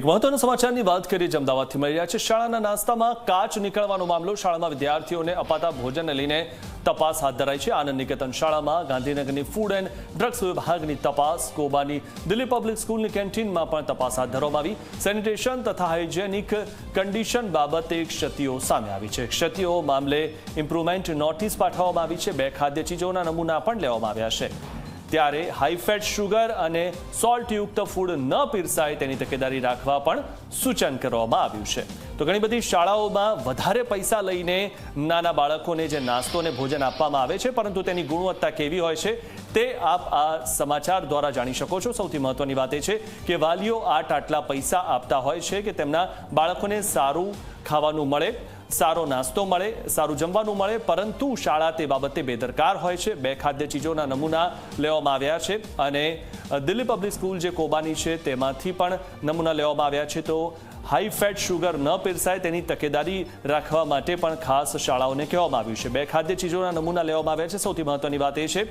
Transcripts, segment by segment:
એક મહત્વના સમાચારની વાત કરીએ જે અમદાવાદથી મળી રહ્યા છે। શાળાના નાસ્તામાં કાચ નીકળવાનો મામલો। શાળામાં વિદ્યાર્થીઓને અપાતા ભોજનને લઈને તપાસ હાથ ધરાઈ છે। આનંદ નિકેતન શાળામાં ગાંધીનગરની ફૂડ એન્ડ ડ્રગ્સ વિભાગની તપાસ, કોબાની દિલ્હી પબ્લિક સ્કૂલની કેન્ટીનમાં પણ તપાસ હાથ ધરવામાં આવી। સેનિટેશન તથા હાઇજેનિક કન્ડિશન બાબતે ક્ષતિઓ સામે આવી છે। ક્ષતિઓ મામલે ઇમ્પ્રુવમેન્ટ નોટિસ પાઠવવામાં આવી છે। 2 ખાદ્ય ચીજોના નમૂના પણ લેવામાં આવ્યા છે। ત્યારે હાઈ ફેટ, શુગર અને સોલ્ટયુક્ત ફૂડ ન પીરસાય તેની તકેદારી રાખવા પણ સૂચન કરવામાં આવ્યું છે। તો ઘણી બધી શાળાઓમાં વધારે પૈસા લઈને નાના બાળકોને જે નાસ્તો અને ભોજન આપવામાં આવે છે, પરંતુ તેની ગુણવત્તા કેવી હોય છે તે આપ આ સમાચાર દ્વારા જાણી શકો છો। સૌથી મહત્વની વાત એ છે કે વાલીઓ આટલા પૈસા આપતા હોય છે કે તેમના બાળકોને સારું ખાવાનું મળે, સારો નાસ્તો મળે, સારું જમવાનું મળે, પરંતુ શાળા તે બાબતે બેદરકાર હોય છે। 2 ખાદ્ય ચીજોના નમૂના લેવામાં આવ્યા છે અને દિલ્હી પબ્લિક સ્કૂલ જે કોબાની છે તેમાંથી પણ નમૂના લેવામાં આવ્યા છે। તો હાઈ ફેટ, શુગર ન પીરસાય તેની તકેદારી રાખવા માટે પણ ખાસ શાળાઓને કહેવામાં આવ્યું છે। 2 ખાદ્ય ચીજોના નમૂના લેવામાં આવ્યા છે। સૌથી મહત્વની વાત એ છે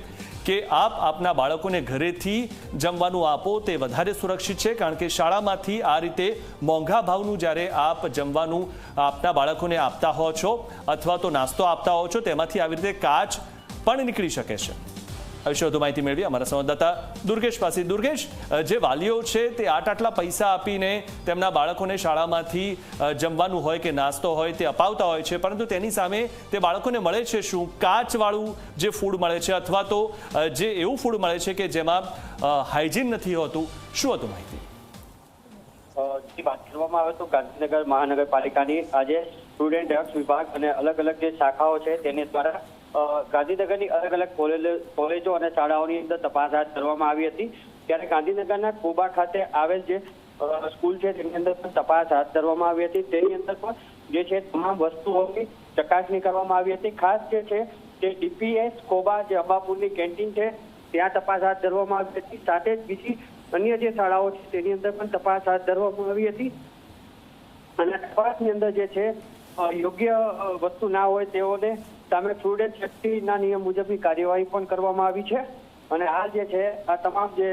કે આપ આપના બાળકોને ઘરેથી જમવાનું આપો તે વધારે સુરક્ષિત છે, કારણ કે શાળામાંથી આ રીતે મોંઘા ભાવનું જ્યારે આપ જમવાનું આપના બાળકોને આપતા હો છો અથવા તો નાસ્તો આપતા હો છો, તેમાંથી આવી રીતે કાચ પણ નીકળી શકે છે। આ વિશે વધુ માહિતી મેળવી અમારા સંવાદદાતા દુર્ગેશ પાસે। દુર્ગેશ, જે વાલીઓ છે તે આટલા પૈસા આપીને તેમના બાળકોને શાળામાંથી જમવાનું હોય કે નાસ્તો હોય તે અપાવતા હોય છે, પરંતુ તેની સામે તે બાળકોને મળે છે શું? કાચવાળું જે ફૂડ મળે છે અથવા તો જે એવું ફૂડ મળે છે કે જેમાં હાઇજીન નથી હોતું, શું હતું માહિતી? વાત કરવામાં આવે તો ગાંધીનગર મહાનગરપાલિકાની આજે ફૂડ એન્ડ ડ્રગ્સ વિભાગ અને અલગ અલગ જે શાખાઓ છે તેની દ્વારા ગાંધીનગરની અલગ અલગ કોલેજો અને શાળાઓની અંદર તપાસ હાથ ધરવામાં આવી હતી। ત્યારે ગાંધીનગરના કોબા ખાતે આવેલ જે સ્કૂલ છે તેની અંદર પણ તપાસ હાથ ધરવામાં આવી હતી। તેની અંદર પણ જે છે તમામ વસ્તુઓની ચકાસણી કરવામાં આવી હતી। ખાસ જે છે તે ડીપીએસ કોબા જે અંબાપુરની કેન્ટીન છે ત્યાં તપાસ હાથ ધરવામાં આવી હતી। સાથે જ બીજી અન્ય જે શાળાઓ છે તેની અંદર પણ તપાસ હાથ ધરવામાં આવી હતી અને તપાસની અંદર જે છે યોગ્ય વસ્તુ ના હોય તેઓને સામે ફૂડ એન્ડ સેફ્ટીના નિયમ મુજબની કાર્યવાહી પણ કરવામાં આવી છે અને હાલ જે છે આ તમામ જે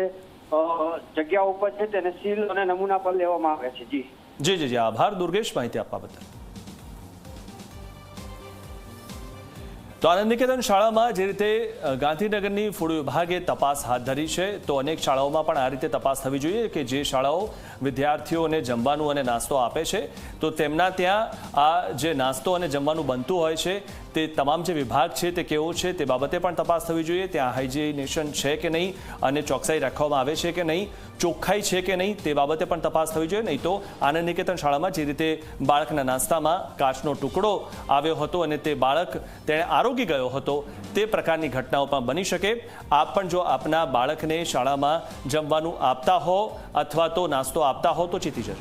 જગ્યાઓ ઉપર છે તેને સીલ અને નમૂના પર લેવામાં આવે છે। જી આભાર દુર્ગેશ માહિતી આપવા બદલ। તો આનંદ નિકેતન શાળામાં જે રીતે ગાંધીનગરની ફૂડ વિભાગે તપાસ હાથ ધરી છે, તો અનેક શાળાઓમાં પણ આ રીતે તપાસ થવી જોઈએ કે જે શાળાઓ વિદ્યાર્થીઓને જમવાનું અને નાસ્તો આપે છે તો તેમના ત્યાં આ જે નાસ્તો અને જમવાનું બનતું હોય છે તે તમામ જે વિભાગ છે તે કેવો છે તે બાબતે પણ તપાસ થવી જોઈએ। ત્યાં હાઇજેનેશન છે કે નહીં અને ચોકસાઈ રાખવામાં આવે છે કે નહીં, ચોખ્ખાઈ છે કે નહીં તે બાબતે પણ તપાસ થવી જોઈએ। નહીં તો આનંદ નિકેતન શાળામાં જે રીતે બાળકના નાસ્તામાં કાચનો ટુકડો આવ્યો હતો અને તે બાળક તેણે આરોગી ગયો હતો તે પ્રકારની ઘટનાઓ પણ બની શકે। આપ પણ જો આપના બાળકને શાળામાં જમવાનું આપતા હો અથવા તો નાસ્તો આપતા હો તો ચેતી જજો।